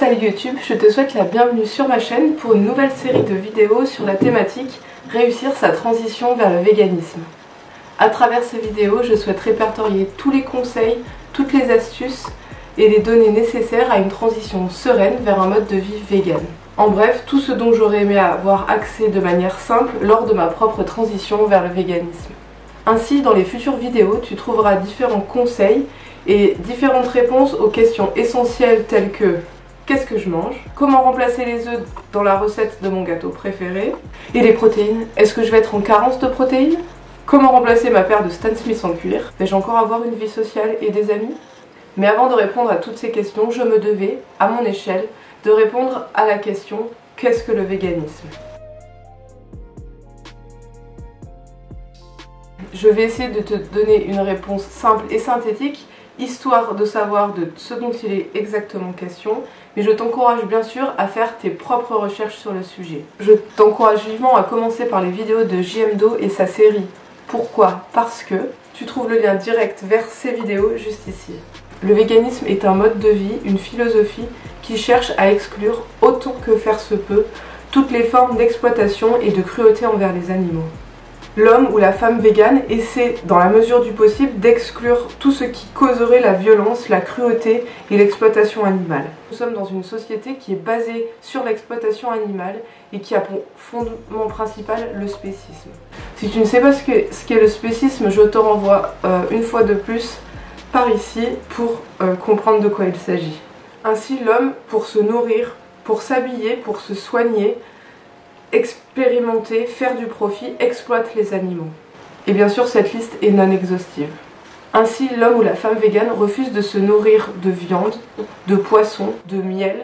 Salut YouTube, je te souhaite la bienvenue sur ma chaîne pour une nouvelle série de vidéos sur la thématique réussir sa transition vers le véganisme. À travers ces vidéos, je souhaite répertorier tous les conseils, toutes les astuces et les données nécessaires à une transition sereine vers un mode de vie vegan. En bref, tout ce dont j'aurais aimé avoir accès de manière simple lors de ma propre transition vers le véganisme. Ainsi, dans les futures vidéos, tu trouveras différents conseils et différentes réponses aux questions essentielles telles que qu'est-ce que je mange, comment remplacer les œufs dans la recette de mon gâteau préféré, et les protéines, est-ce que je vais être en carence de protéines, comment remplacer ma paire de Stan Smith en cuir, vais-je encore avoir une vie sociale et des amis? Mais avant de répondre à toutes ces questions, je me devais, à mon échelle, de répondre à la question qu'est-ce que le véganisme? Je vais essayer de te donner une réponse simple et synthétique, histoire de savoir de ce dont il est exactement question, mais je t'encourage bien sûr à faire tes propres recherches sur le sujet. Je t'encourage vivement à commencer par les vidéos de JMDO et sa série. Pourquoi? Parce que tu trouves le lien direct vers ces vidéos juste ici. Le véganisme est un mode de vie, une philosophie qui cherche à exclure, autant que faire se peut, toutes les formes d'exploitation et de cruauté envers les animaux. L'homme ou la femme végane essaie, dans la mesure du possible, d'exclure tout ce qui causerait la violence, la cruauté et l'exploitation animale. Nous sommes dans une société qui est basée sur l'exploitation animale et qui a pour fondement principal le spécisme. Si tu ne sais pas ce qu'est le spécisme, je te renvoie une fois de plus par ici pour comprendre de quoi il s'agit. Ainsi, l'homme, pour se nourrir, pour s'habiller, pour se soigner, expérimenter, faire du profit, exploite les animaux. Et bien sûr, cette liste est non exhaustive. Ainsi, l'homme ou la femme végane refuse de se nourrir de viande, de poisson, de miel,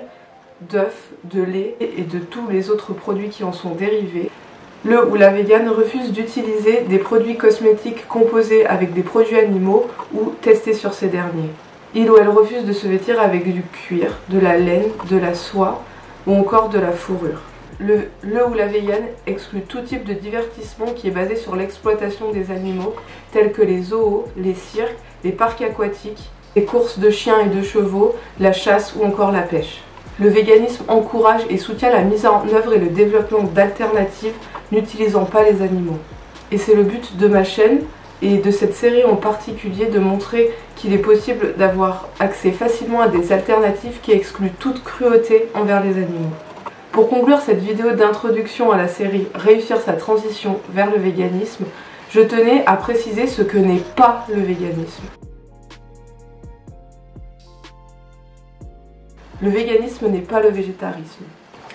d'œufs, de lait et de tous les autres produits qui en sont dérivés. Le ou la végane refuse d'utiliser des produits cosmétiques composés avec des produits animaux ou testés sur ces derniers. Il ou elle refuse de se vêtir avec du cuir, de la laine, de la soie ou encore de la fourrure. Le ou la végane exclut tout type de divertissement qui est basé sur l'exploitation des animaux, tels que les zoos, les cirques, les parcs aquatiques, les courses de chiens et de chevaux, la chasse ou encore la pêche. Le véganisme encourage et soutient la mise en œuvre et le développement d'alternatives n'utilisant pas les animaux. Et c'est le but de ma chaîne et de cette série en particulier de montrer qu'il est possible d'avoir accès facilement à des alternatives qui excluent toute cruauté envers les animaux. Pour conclure cette vidéo d'introduction à la série Réussir sa transition vers le véganisme, je tenais à préciser ce que n'est pas le véganisme. Le véganisme n'est pas le végétarisme.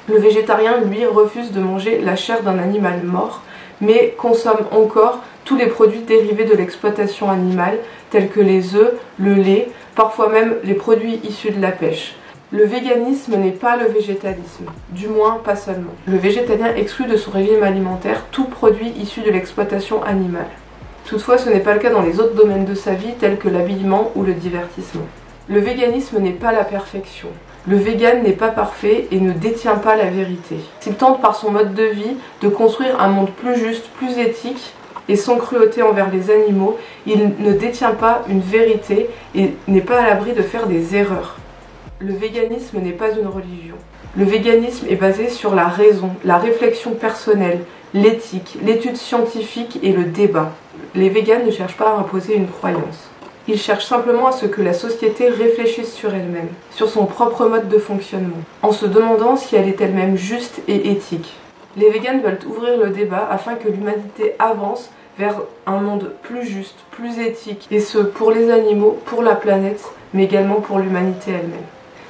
Le végétarien, lui, refuse de manger la chair d'un animal mort, mais consomme encore tous les produits dérivés de l'exploitation animale, tels que les œufs, le lait, parfois même les produits issus de la pêche. Le véganisme n'est pas le végétalisme, du moins pas seulement. Le végétalien exclut de son régime alimentaire tout produit issu de l'exploitation animale. Toutefois, ce n'est pas le cas dans les autres domaines de sa vie, tels que l'habillement ou le divertissement. Le véganisme n'est pas la perfection. Le vegan n'est pas parfait et ne détient pas la vérité. S'il tente par son mode de vie de construire un monde plus juste, plus éthique et sans cruauté envers les animaux, il ne détient pas une vérité et n'est pas à l'abri de faire des erreurs. Le véganisme n'est pas une religion. Le véganisme est basé sur la raison, la réflexion personnelle, l'éthique, l'étude scientifique et le débat. Les véganes ne cherchent pas à imposer une croyance. Ils cherchent simplement à ce que la société réfléchisse sur elle-même, sur son propre mode de fonctionnement, en se demandant si elle est elle-même juste et éthique. Les véganes veulent ouvrir le débat afin que l'humanité avance vers un monde plus juste, plus éthique, et ce pour les animaux, pour la planète, mais également pour l'humanité elle-même.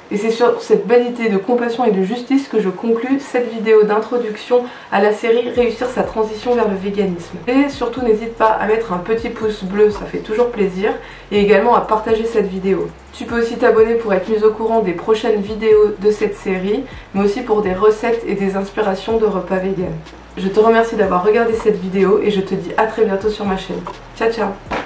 Et c'est sur cette belle idée de compassion et de justice que je conclus cette vidéo d'introduction à la série Réussir sa transition vers le véganisme. Et surtout n'hésite pas à mettre un petit pouce bleu, ça fait toujours plaisir, et également à partager cette vidéo. Tu peux aussi t'abonner pour être mis au courant des prochaines vidéos de cette série, mais aussi pour des recettes et des inspirations de repas vegan. Je te remercie d'avoir regardé cette vidéo et je te dis à très bientôt sur ma chaîne. Ciao ciao!